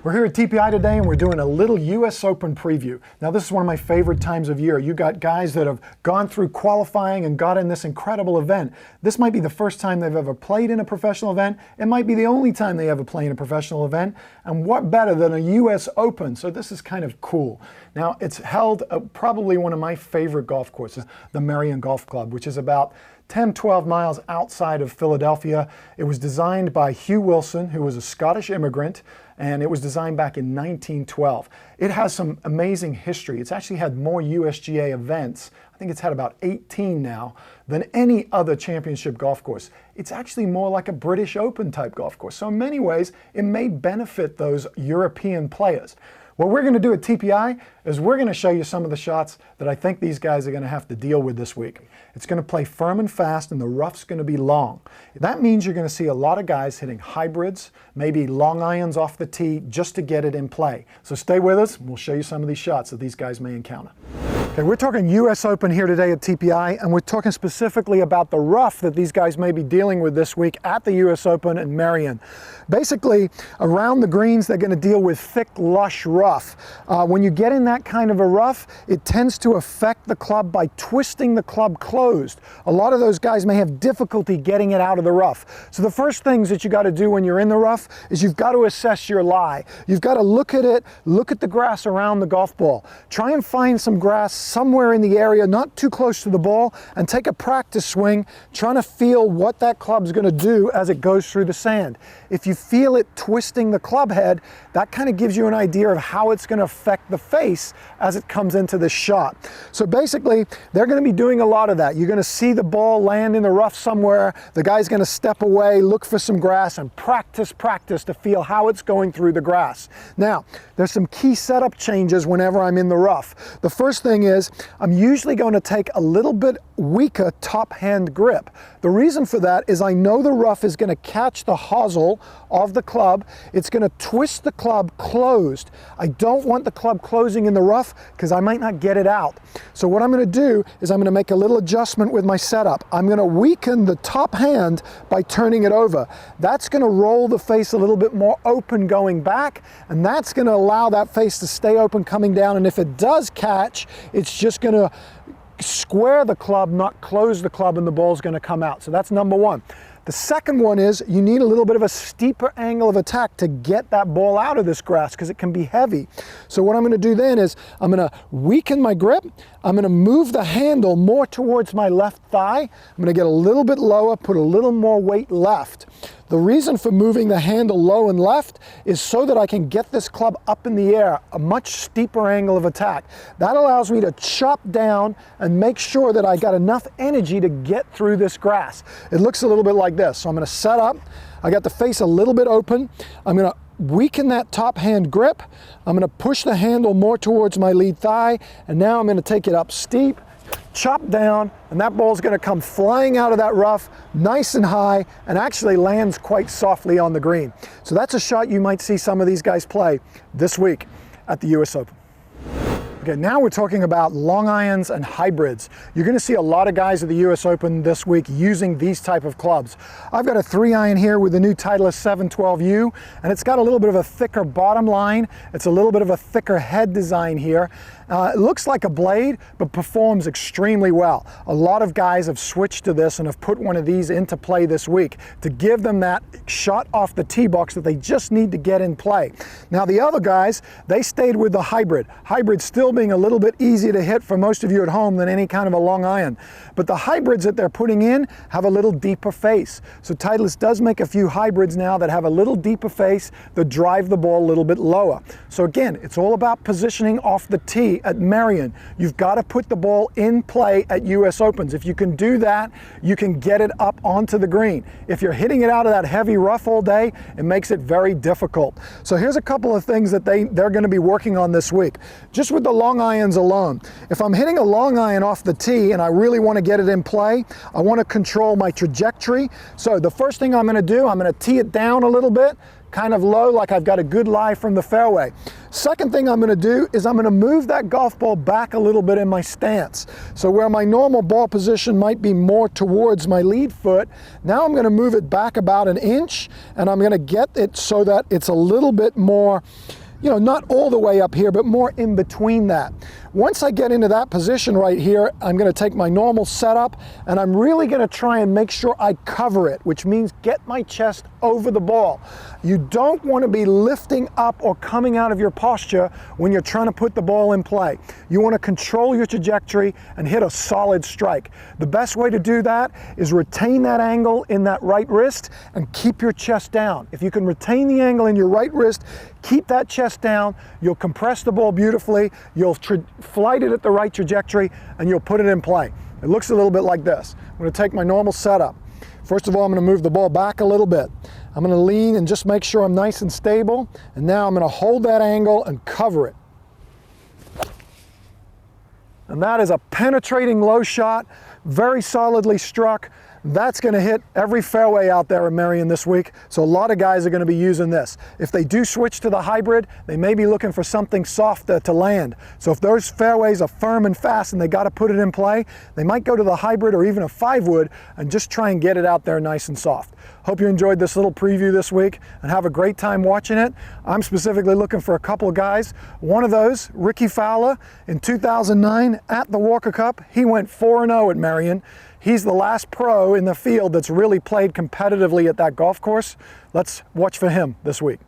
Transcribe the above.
We're here at TPI today and we're doing a little US Open preview. Now this is one of my favorite times of year. You got guys that have gone through qualifying and got in this incredible event. This might be the first time they've ever played in a professional event. It might be the only time they ever play in a professional event. And what better than a US Open? So this is kind of cool. Now it's held at probably one of my favorite golf courses, the Merion Golf Club, which is about 10-12 miles outside of Philadelphia. It was designed by Hugh Wilson, who was a Scottish immigrant, and it was designed back in 1912. It has some amazing history. It's actually had more USGA events, I think it's had about 18 now, than any other championship golf course. It's actually more like a British Open type golf course. So in many ways, it may benefit those European players. What we're going to do at TPI is we're going to show you some of the shots that I think these guys are going to have to deal with this week. It's going to play firm and fast, and the rough's going to be long. That means you're going to see a lot of guys hitting hybrids, maybe long irons off the tee just to get it in play. So stay with us, and we'll show you some of these shots that these guys may encounter. Okay, we're talking US Open here today at TPI, and we're talking specifically about the rough that these guys may be dealing with this week at the US Open in Merion. Basically, around the greens, they're going to deal with thick, lush rough. When you get in that kind of a rough, it tends to affect the club by twisting the club closed. A lot of those guys may have difficulty getting it out of the rough. So the first things that you got to do when you're in the rough is you've got to assess your lie. You've got to look at it, look at the grass around the golf ball. Try and find some grass somewhere in the area, not too close to the ball, and take a practice swing, trying to feel what that club's going to do as it goes through the sand. If you feel it twisting the club head, that kind of gives you an idea of how it's going to affect the face as it comes into this shot. So basically, they're going to be doing a lot of that. You're going to see the ball land in the rough somewhere. The guy's going to step away, look for some grass, and practice to feel how it's going through the grass. Now, there's some key setup changes whenever I'm in the rough. The first thing is I'm usually going to take a little bit weaker top hand grip. The reason for that is I know the rough is going to catch the hosel of the club. It's going to twist the club closed. I don't want the club closing in the rough because I might not get it out. So what I'm going to do is I'm going to make a little adjustment with my setup. I'm going to weaken the top hand by turning it over. That's going to roll the face a little bit more open going back, and that's going to allow that face to stay open coming down. And if it does catch, it's just going to square the club, not close the club, and the ball's going to come out. So that's number one. The second one is you need a little bit of a steeper angle of attack to get that ball out of this grass because it can be heavy. So what I'm going to do then is I'm going to weaken my grip. I'm going to move the handle more towards my left thigh. I'm going to get a little bit lower, put a little more weight left. The reason for moving the handle low and left is so that I can get this club up in the air, a much steeper angle of attack. That allows me to chop down and make sure that I got enough energy to get through this grass. It looks a little bit like this. So I'm going to set up. I got the face a little bit open. I'm going to weaken that top hand grip. I'm going to push the handle more towards my lead thigh, and now I'm going to take it up steep, chop down, and that ball's going to come flying out of that rough nice and high and actually lands quite softly on the green. So that's a shot you might see some of these guys play this week at the US Open. Okay, now we're talking about long irons and hybrids. You're going to see a lot of guys at the US Open this week using these type of clubs. I've got a 3-iron here with the new Titleist 712U, and it's got a little bit of a thicker bottom line. It's a little bit of a thicker head design here. It looks like a blade, but performs extremely well. A lot of guys have switched to this and have put one of these into play this week to give them that shot off the tee box that they just need to get in play. Now the other guys, they stayed with the hybrid. Hybrid still being a little bit easier to hit for most of you at home than any kind of a long iron. But the hybrids that they're putting in have a little deeper face. So Titleist does make a few hybrids now that have a little deeper face that drive the ball a little bit lower. So again, it's all about positioning off the tee at Merion. You've got to put the ball in play at US Opens. If you can do that, you can get it up onto the green. If you're hitting it out of that heavy rough all day, it makes it very difficult. So here's a couple of things that they're going to be working on this week. Just with the long irons alone. If I'm hitting a long iron off the tee and I really want to get it in play, I want to control my trajectory. So the first thing I'm going to do, I'm going to tee it down a little bit, kind of low, like I've got a good lie from the fairway. Second thing I'm going to do is I'm going to move that golf ball back a little bit in my stance. So where my normal ball position might be more towards my lead foot, now I'm going to move it back about an inch, and I'm going to get it so that it's a little bit more, you know, not all the way up here, but more in between that. Once I get into that position right here, I'm going to take my normal setup, and I'm really going to try and make sure I cover it, which means get my chest over the ball. You don't want to be lifting up or coming out of your posture when you're trying to put the ball in play. You want to control your trajectory and hit a solid strike. The best way to do that is retain that angle in that right wrist and keep your chest down. If you can retain the angle in your right wrist, keep that chest down, you'll compress the ball beautifully, you'll flight it at the right trajectory, and you'll put it in play. It looks a little bit like this. I'm going to take my normal setup. First of all, I'm going to move the ball back a little bit. I'm going to lean and just make sure I'm nice and stable, and now I'm going to hold that angle and cover it. And that is a penetrating low shot, very solidly struck. That's going to hit every fairway out there in Merion this week, so a lot of guys are going to be using this. If they do switch to the hybrid, they may be looking for something softer to land. So if those fairways are firm and fast and they got to put it in play, they might go to the hybrid or even a 5-wood and just try and get it out there nice and soft. Hope you enjoyed this little preview this week and have a great time watching it. I'm specifically looking for a couple of guys. One of those, Rickie Fowler, in 2009 at the Walker Cup, he went 4-0 at Merion. He's the last pro in the field that's really played competitively at that golf course. Let's watch for him this week.